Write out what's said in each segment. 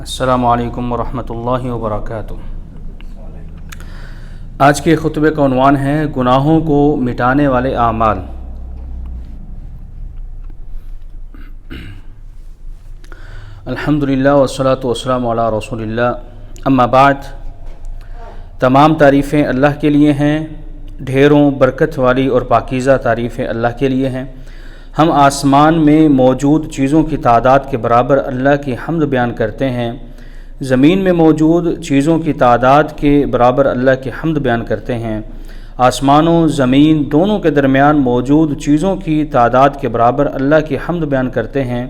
السلام علیکم ورحمۃ اللہ وبرکاتہ۔ آج کے خطبے کا عنوان ہے گناہوں کو مٹانے والے اعمال۔ الحمدللہ والصلاۃ والسلام علی رسول اللہ، اما بعد، تمام تعریفیں اللہ کے لیے ہیں، ڈھیروں برکت والی اور پاکیزہ تعریفیں اللہ کے لیے ہیں۔ ہم آسمان میں موجود چیزوں کی تعداد کے برابر اللہ کی حمد بیان کرتے ہیں، زمین میں موجود چیزوں کی تعداد کے برابر اللہ کی حمد بیان کرتے ہیں، آسمان و زمین دونوں کے درمیان موجود چیزوں کی تعداد کے برابر اللہ کی حمد بیان کرتے ہیں۔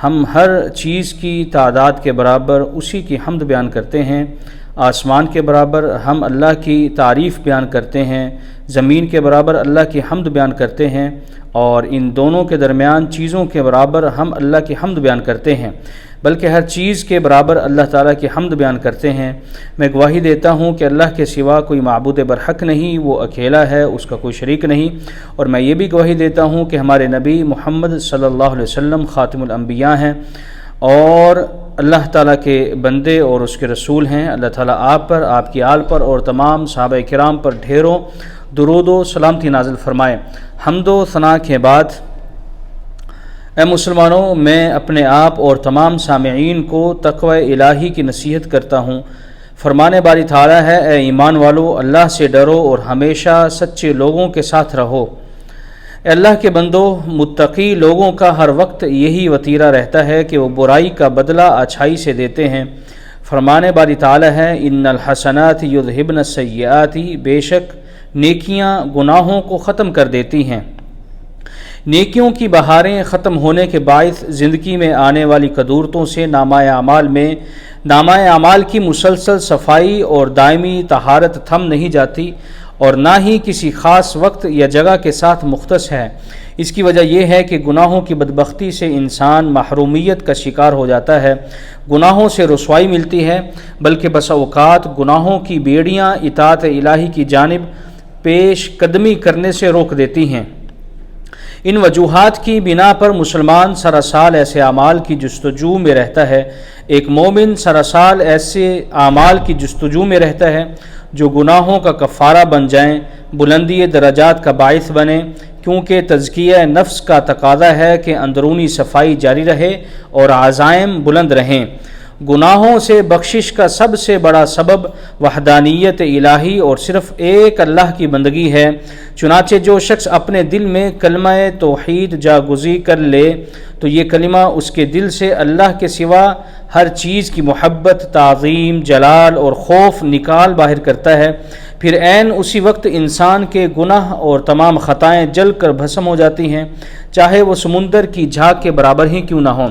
ہم ہر چیز کی تعداد کے برابر اسی کی حمد بیان کرتے ہیں۔ آسمان کے برابر ہم اللہ کی تعریف بیان کرتے ہیں، زمین کے برابر اللہ کی حمد بیان کرتے ہیں، اور ان دونوں کے درمیان چیزوں کے برابر ہم اللہ کی حمد بیان کرتے ہیں، بلکہ ہر چیز کے برابر اللہ تعالیٰ کی حمد بیان کرتے ہیں۔ میں گواہی دیتا ہوں کہ اللہ کے سوا کوئی معبود برحق نہیں، وہ اکیلا ہے، اس کا کوئی شریک نہیں، اور میں یہ بھی گواہی دیتا ہوں کہ ہمارے نبی محمد صلی اللہ علیہ وسلم خاتم الانبیاء ہیں اور اللہ تعالیٰ کے بندے اور اس کے رسول ہیں۔ اللہ تعالیٰ آپ پر، آپ کی آل پر اور تمام صحابہ کرام پر ڈھیروں درود و سلامتی نازل فرمائے۔ حمد و ثنا کے بعد، اے مسلمانوں، میں اپنے آپ اور تمام سامعین کو تقوی الہی کی نصیحت کرتا ہوں۔ فرمانے باری تعالیٰ ہے، اے ایمان والو، اللہ سے ڈرو اور ہمیشہ سچے لوگوں کے ساتھ رہو۔ اے اللہ کے بندو، متقی لوگوں کا ہر وقت یہی وتیرہ رہتا ہے کہ وہ برائی کا بدلہ اچھائی سے دیتے ہیں۔ فرمانے باری تعالیٰ ہے، ان الحسنات یذہبن السیئات، بے شک نیکیاں گناہوں کو ختم کر دیتی ہیں۔ نیکیوں کی بہاریں ختم ہونے کے باعث زندگی میں آنے والی قدورتوں سے نامہ اعمال کی مسلسل صفائی اور دائمی طہارت تھم نہیں جاتی اور نہ ہی کسی خاص وقت یا جگہ کے ساتھ مختص ہے۔ اس کی وجہ یہ ہے کہ گناہوں کی بدبختی سے انسان محرومیت کا شکار ہو جاتا ہے، گناہوں سے رسوائی ملتی ہے، بلکہ بسا اوقات گناہوں کی بیڑیاں اطاعت الہی کی جانب پیش قدمی کرنے سے روک دیتی ہیں۔ ان وجوہات کی بنا پر مسلمان سراسال ایسے اعمال کی جستجو میں رہتا ہے۔ ایک مومن سراسال ایسے اعمال کی جستجو میں رہتا ہے جو گناہوں کا کفارہ بن جائیں، بلندی درجات کا باعث بنے، کیونکہ تزکیہ نفس کا تقاضا ہے کہ اندرونی صفائی جاری رہے اور عزائم بلند رہیں۔ گناہوں سے بخشش کا سب سے بڑا سبب وحدانیت الہی اور صرف ایک اللہ کی بندگی ہے۔ چنانچہ جو شخص اپنے دل میں کلمہ توحید جاگزی کر لے تو یہ کلمہ اس کے دل سے اللہ کے سوا ہر چیز کی محبت، تعظیم، جلال اور خوف نکال باہر کرتا ہے۔ پھر عین اسی وقت انسان کے گناہ اور تمام خطائیں جل کر بھسم ہو جاتی ہیں، چاہے وہ سمندر کی جھاگ کے برابر ہی کیوں نہ ہوں،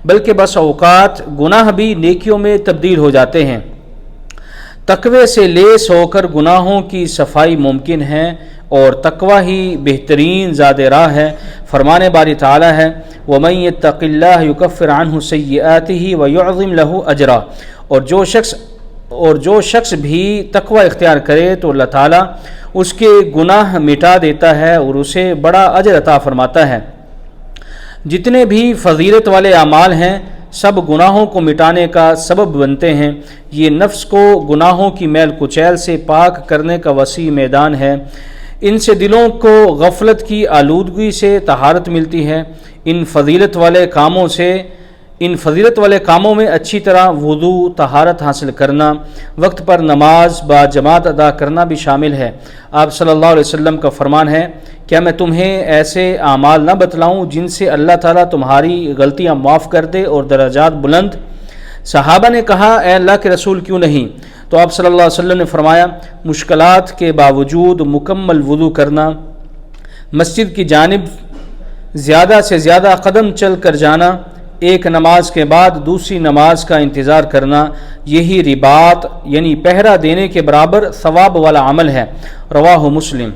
بلکہ بس اوقات گناہ بھی نیکیوں میں تبدیل ہو جاتے ہیں۔ تقوی سے لیس ہو کر گناہوں کی صفائی ممکن ہے اور تقوی ہی بہترین زاد راہ ہے۔ فرمانے باری تعالیٰ ہے، وَمَن يَتَّقِ اللَّهَ يُكَفِّرْ عَنْهُ سَيِّئَاتِهِ وَيُعْظِمْ لَهُ أَجْرًا، اور جو شخص بھی تقوی اختیار کرے تو اللہ تعالیٰ اس کے گناہ مٹا دیتا ہے اور اسے بڑا اجر عطا فرماتا ہے۔ جتنے بھی فضیلت والے اعمال ہیں سب گناہوں کو مٹانے کا سبب بنتے ہیں۔ یہ نفس کو گناہوں کی میل کچیل سے پاک کرنے کا وسیع میدان ہے۔ ان سے دلوں کو غفلت کی آلودگی سے طہارت ملتی ہے۔ ان فضیلت والے کاموں میں اچھی طرح وضو، طہارت حاصل کرنا، وقت پر نماز با جماعت ادا کرنا بھی شامل ہے۔ آپ صلی اللہ علیہ وسلم کا فرمان ہے، کیا میں تمہیں ایسے اعمال نہ بتلاؤں جن سے اللہ تعالیٰ تمہاری غلطیاں معاف کر دے اور درجات بلند؟ صحابہ نے کہا، اے اللہ کے رسول کیوں نہیں؟ تو آپ صلی اللہ علیہ وسلم نے فرمایا، مشکلات کے باوجود مکمل وضو کرنا، مسجد کی جانب زیادہ سے زیادہ قدم چل کر جانا، ایک نماز کے بعد دوسری نماز کا انتظار کرنا، یہی رباط یعنی پہرا دینے کے برابر ثواب والا عمل ہے۔ رواہ مسلم۔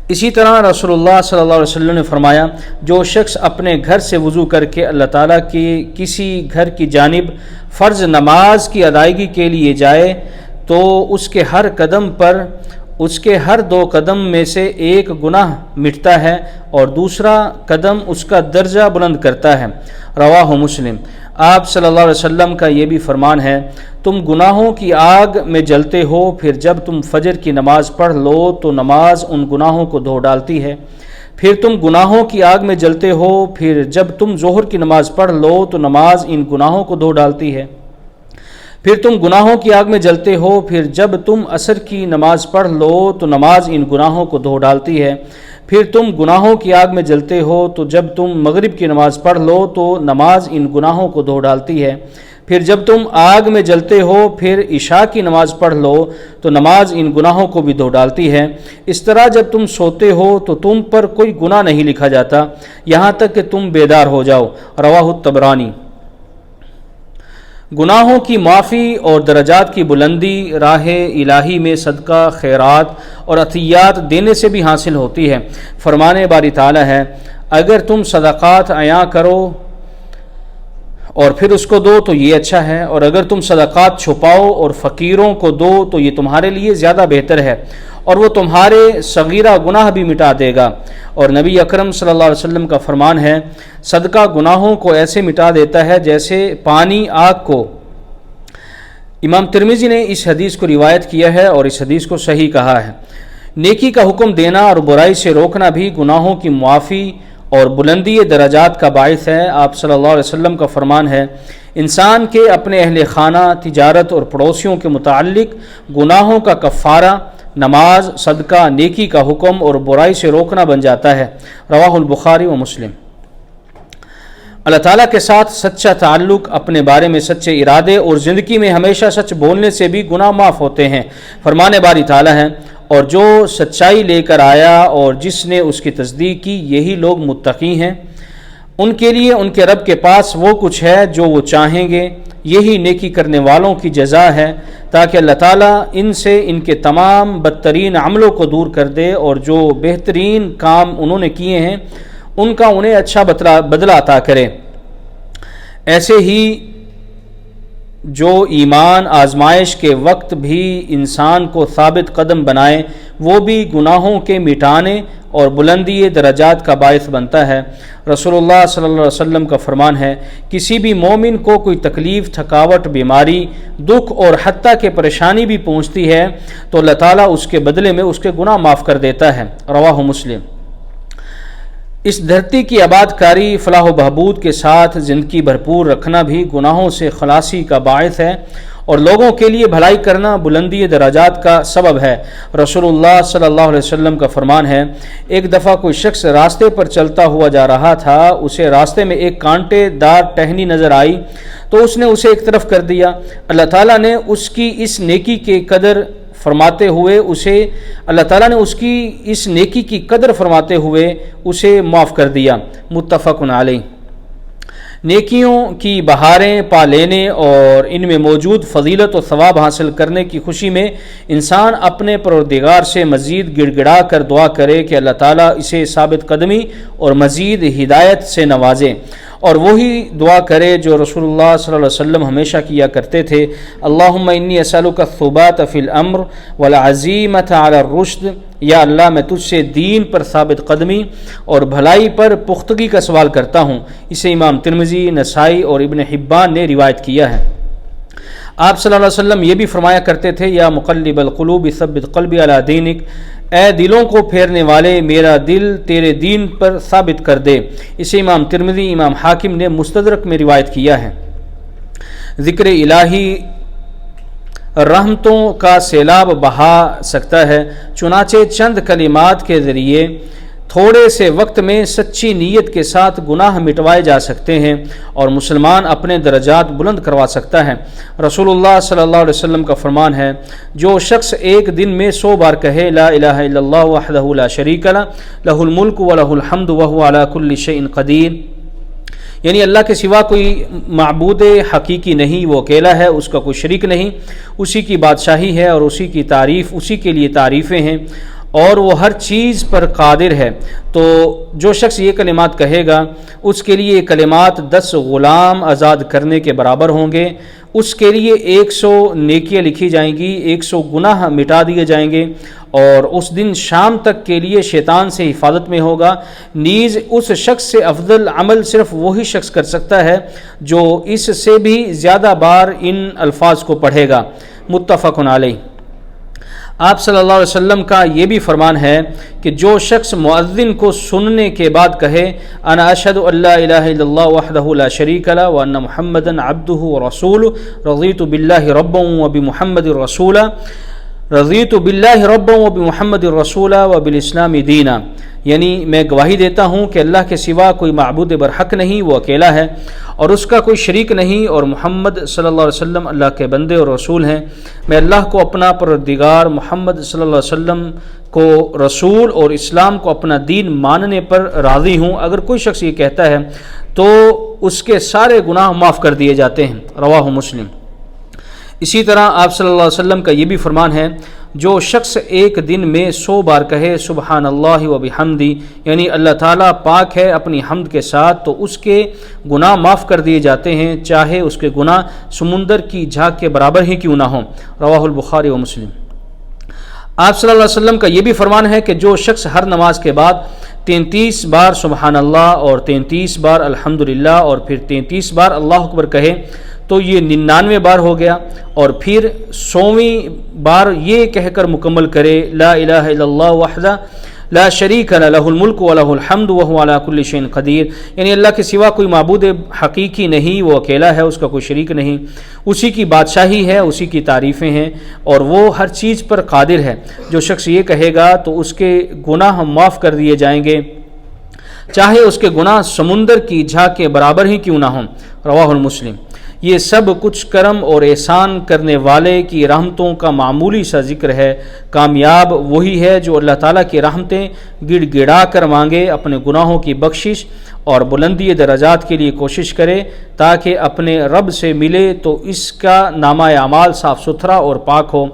اسی طرح رسول اللہ صلی اللہ علیہ وسلم نے فرمایا، جو شخص اپنے گھر سے وضو کر کے اللہ تعالیٰ کی کسی گھر کی جانب فرض نماز کی ادائیگی کے لیے جائے تو اس کے ہر قدم پر اس کے ہر 2 قدم میں سے ایک گناہ مٹتا ہے اور دوسرا قدم اس کا درجہ بلند کرتا ہے۔ رواہ مسلم۔ آپ صلی اللہ علیہ وسلم کا یہ بھی فرمان ہے، تم گناہوں کی آگ میں جلتے ہو، پھر جب تم فجر کی نماز پڑھ لو تو نماز ان گناہوں کو دھو ڈالتی ہے، پھر تم گناہوں کی آگ میں جلتے ہو، پھر جب تم ظہر کی نماز پڑھ لو تو نماز ان گناہوں کو دھو ڈالتی ہے، پھر تم گناہوں کی آگ میں جلتے ہو، پھر جب تم عصر کی نماز پڑھ لو تو نماز ان گناہوں کو دھو ڈالتی ہے، پھر تم گناہوں کی آگ میں جلتے ہو تو جب تم مغرب کی نماز پڑھ لو تو نماز ان گناہوں کو دھو ڈالتی ہے، پھر جب تم آگ میں جلتے ہو پھر عشاء کی نماز پڑھ لو تو نماز ان گناہوں کو بھی دھو ڈالتی ہے۔ اس طرح جب تم سوتے ہو تو تم پر کوئی گناہ نہیں لکھا جاتا یہاں تک کہ تم بیدار ہو جاؤ۔ رواہ الطبرانی۔ گناہوں کی معافی اور درجات کی بلندی راہ الہی میں صدقہ، خیرات اور عطیات دینے سے بھی حاصل ہوتی ہے۔ فرمان باری تعالیٰ ہے، اگر تم صدقات عیاں کرو اور پھر اس کو دو تو یہ اچھا ہے، اور اگر تم صدقات چھپاؤ اور فقیروں کو دو تو یہ تمہارے لیے زیادہ بہتر ہے، اور وہ تمہارے صغیرہ گناہ بھی مٹا دے گا۔ اور نبی اکرم صلی اللہ علیہ وسلم کا فرمان ہے، صدقہ گناہوں کو ایسے مٹا دیتا ہے جیسے پانی آگ کو۔ امام ترمذی نے اس حدیث کو روایت کیا ہے اور اس حدیث کو صحیح کہا ہے۔ نیکی کا حکم دینا اور برائی سے روکنا بھی گناہوں کی معافی اور بلندی درجات کا باعث ہے۔ آپ صلی اللہ علیہ وسلم کا فرمان ہے، انسان کے اپنے اہل خانہ، تجارت اور پڑوسیوں کے متعلق گناہوں کا کفارہ نماز، صدقہ، نیکی کا حکم اور برائی سے روکنا بن جاتا ہے۔ رواہ البخاری و مسلم۔ اللہ تعالیٰ کے ساتھ سچا تعلق، اپنے بارے میں سچے ارادے اور زندگی میں ہمیشہ سچ بولنے سے بھی گناہ معاف ہوتے ہیں۔ فرمان باری تعالیٰ ہے، اور جو سچائی لے کر آیا اور جس نے اس کی تصدیق کی، یہی لوگ متقی ہیں، ان کے لیے ان کے رب کے پاس وہ کچھ ہے جو وہ چاہیں گے، یہی نیکی کرنے والوں کی جزا ہے، تاکہ اللہ تعالیٰ ان سے ان کے تمام بدترین عملوں کو دور کر دے اور جو بہترین کام انہوں نے کیے ہیں ان کا انہیں اچھا بدلہ عطا کرے۔ ایسے ہی جو ایمان آزمائش کے وقت بھی انسان کو ثابت قدم بنائے، وہ بھی گناہوں کے مٹانے اور بلندی درجات کا باعث بنتا ہے۔ رسول اللہ صلی اللہ علیہ وسلم کا فرمان ہے، کسی بھی مومن کو کوئی تکلیف، تھکاوٹ، بیماری، دکھ اور حتیٰ کہ پریشانی بھی پہنچتی ہے تو اللہ تعالیٰ اس کے بدلے میں اس کے گناہ معاف کر دیتا ہے۔ رواہ مسلم۔ اس دھرتی کی آباد کاری، فلاح و بہبود کے ساتھ زندگی بھرپور رکھنا بھی گناہوں سے خلاصی کا باعث ہے، اور لوگوں کے لیے بھلائی کرنا بلندی درجات کا سبب ہے۔ رسول اللہ صلی اللہ علیہ وسلم کا فرمان ہے، ایک دفعہ کوئی شخص راستے پر چلتا ہوا جا رہا تھا، اسے راستے میں ایک کانٹے دار ٹہنی نظر آئی تو اس نے اسے ایک طرف کر دیا۔ اللہ تعالیٰ نے اس کی اس نیکی کی قدر فرماتے ہوئے اسے معاف کر دیا۔ متفق علیہ۔ نیکیوں کی بہاریں پا لینے اور ان میں موجود فضیلت و ثواب حاصل کرنے کی خوشی میں انسان اپنے پروردگار سے مزید گڑ گڑا کر دعا کرے کہ اللہ تعالیٰ اسے ثابت قدمی اور مزید ہدایت سے نوازے، اور وہی دعا کرے جو رسول اللہ صلی اللہ علیہ وسلم ہمیشہ کیا کرتے تھے، اللہم انی اسألک الثبات فی الامر والعزیمۃ علی الرشد، یا اللہ میں تجھ سے دین پر ثابت قدمی اور بھلائی پر پختگی کا سوال کرتا ہوں۔ اسے امام ترمذی، نسائی اور ابن حبان نے روایت کیا ہے۔ آپ صلی اللہ علیہ وسلم یہ بھی فرمایا کرتے تھے، یا مقلب القلوب ثبت قلبی علی دینک، اے دلوں کو پھیرنے والے میرا دل تیرے دین پر ثابت کر دے۔ اسے امام ترمذی، امام حاکم نے مستدرک میں روایت کیا ہے۔ ذکر الہی رحمتوں کا سیلاب بہا سکتا ہے، چنانچہ چند کلمات کے ذریعے تھوڑے سے وقت میں سچی نیت کے ساتھ گناہ مٹوائے جا سکتے ہیں اور مسلمان اپنے درجات بلند کروا سکتا ہے۔ رسول اللہ صلی اللہ علیہ وسلم کا فرمان ہے، جو شخص ایک دن میں 100 بار کہے لا الہ الا اللہ وحدہ لا شریک لہ لہ الملک ولہ الحمد وہو علی کل شیء قدیر، یعنی اللہ کے سوا کوئی معبود حقیقی نہیں، وہ اکیلا ہے، اس کا کوئی شریک نہیں، اسی کی بادشاہی ہے اور اسی کی تعریف، اسی کے لیے تعریفیں ہیں، اور وہ ہر چیز پر قادر ہے۔ تو جو شخص یہ کلمات کہے گا اس کے لیے یہ کلمات 10 غلام آزاد کرنے کے برابر ہوں گے، اس کے لیے 100 نیکیاں لکھی جائیں گی، 100 گناہ مٹا دیے جائیں گے، اور اس دن شام تک کے لیے شیطان سے حفاظت میں ہوگا۔ نیز اس شخص سے افضل عمل صرف وہی شخص کر سکتا ہے جو اس سے بھی زیادہ بار ان الفاظ کو پڑھے گا۔ متفق علیہ۔ آپ صلی اللہ علیہ وسلم کا یہ بھی فرمان ہے کہ جو شخص مؤذن کو سننے کے بعد کہے انا اشہد ان لا الہ الا اللہ وحدہ لا شریک لہ وان محمدا عبدہ ورسولہ رضیت باللہ ربا وبمحمد رسولا رضیت باللہ ربا وبمحمد رسولا وبالاسلام دینا، یعنی میں گواہی دیتا ہوں کہ اللہ کے سوا کوئی معبود برحق نہیں، وہ اکیلا ہے اور اس کا کوئی شریک نہیں، اور محمد صلی اللہ علیہ وسلم اللہ کے بندے اور رسول ہیں۔ میں اللہ کو اپنا پروردگار، محمد صلی اللہ علیہ وسلم کو رسول اور اسلام کو اپنا دین ماننے پر راضی ہوں۔ اگر کوئی شخص یہ کہتا ہے تو اس کے سارے گناہ معاف کر دیے جاتے ہیں۔ رواہ مسلم۔ اسی طرح آپ صلی اللہ علیہ وسلم کا یہ بھی فرمان ہے جو شخص ایک دن میں 100 بار کہے سبحان اللہ و بحمدی، یعنی اللہ تعالیٰ پاک ہے اپنی حمد کے ساتھ، تو اس کے گناہ معاف کر دیے جاتے ہیں، چاہے اس کے گناہ سمندر کی جھاگ کے برابر ہی کیوں نہ ہوں۔ رواہ البخاری و مسلم۔ آپ صلی اللہ علیہ وسلم کا یہ بھی فرمان ہے کہ جو شخص ہر نماز کے بعد 33 بار سبحان اللہ اور 33 بار الحمدللہ اور پھر 33 بار اللہ اکبر کہے تو یہ 99 بار ہو گیا، اور پھر 100ویں بار یہ کہہ کر مکمل کرے لا الہ الا اللہ وحدہ لا شریک لہ لہ الملک و لہ الحمد وہو علی کل شیء قدیر، یعنی اللہ کے سوا کوئی معبود حقیقی نہیں، وہ اکیلا ہے، اس کا کوئی شریک نہیں، اسی کی بادشاہی ہے، اسی کی تعریفیں ہیں اور وہ ہر چیز پر قادر ہے۔ جو شخص یہ کہے گا تو اس کے گناہ معاف کر دیے جائیں گے، چاہے اس کے گناہ سمندر کی جھاگ کے برابر ہی کیوں نہ ہوں۔ رواہ المسلم۔ یہ سب کچھ کرم اور احسان کرنے والے کی رحمتوں کا معمولی سا ذکر ہے۔ کامیاب وہی ہے جو اللہ تعالیٰ کی رحمتیں گڑ گڑا کر مانگے، اپنے گناہوں کی بخشش اور بلندی درجات کے لیے کوشش کرے تاکہ اپنے رب سے ملے تو اس کا نامہ اعمال صاف ستھرا اور پاک ہو،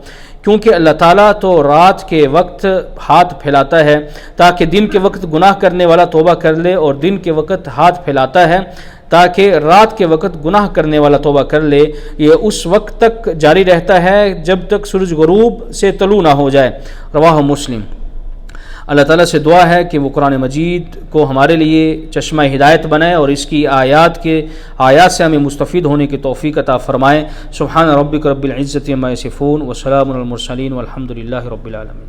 کیونکہ اللہ تعالیٰ تو رات کے وقت ہاتھ پھیلاتا ہے تاکہ دن کے وقت گناہ کرنے والا توبہ کر لے، اور دن کے وقت ہاتھ پھیلاتا ہے تاکہ رات کے وقت گناہ کرنے والا توبہ کر لے۔ یہ اس وقت تک جاری رہتا ہے جب تک سورج غروب سے طلوع نہ ہو جائے۔ رواہ مسلم۔ اللہ تعالیٰ سے دعا ہے کہ وہ قرآن مجید کو ہمارے لیے چشمہ ہدایت بنائے اور اس کی آیات سے ہمیں مستفید ہونے کی توفیق عطا فرمائے۔ سبحان ربک رب العزت عما یصفون وسلام علی المرسلین والحمد للہ رب العالمین۔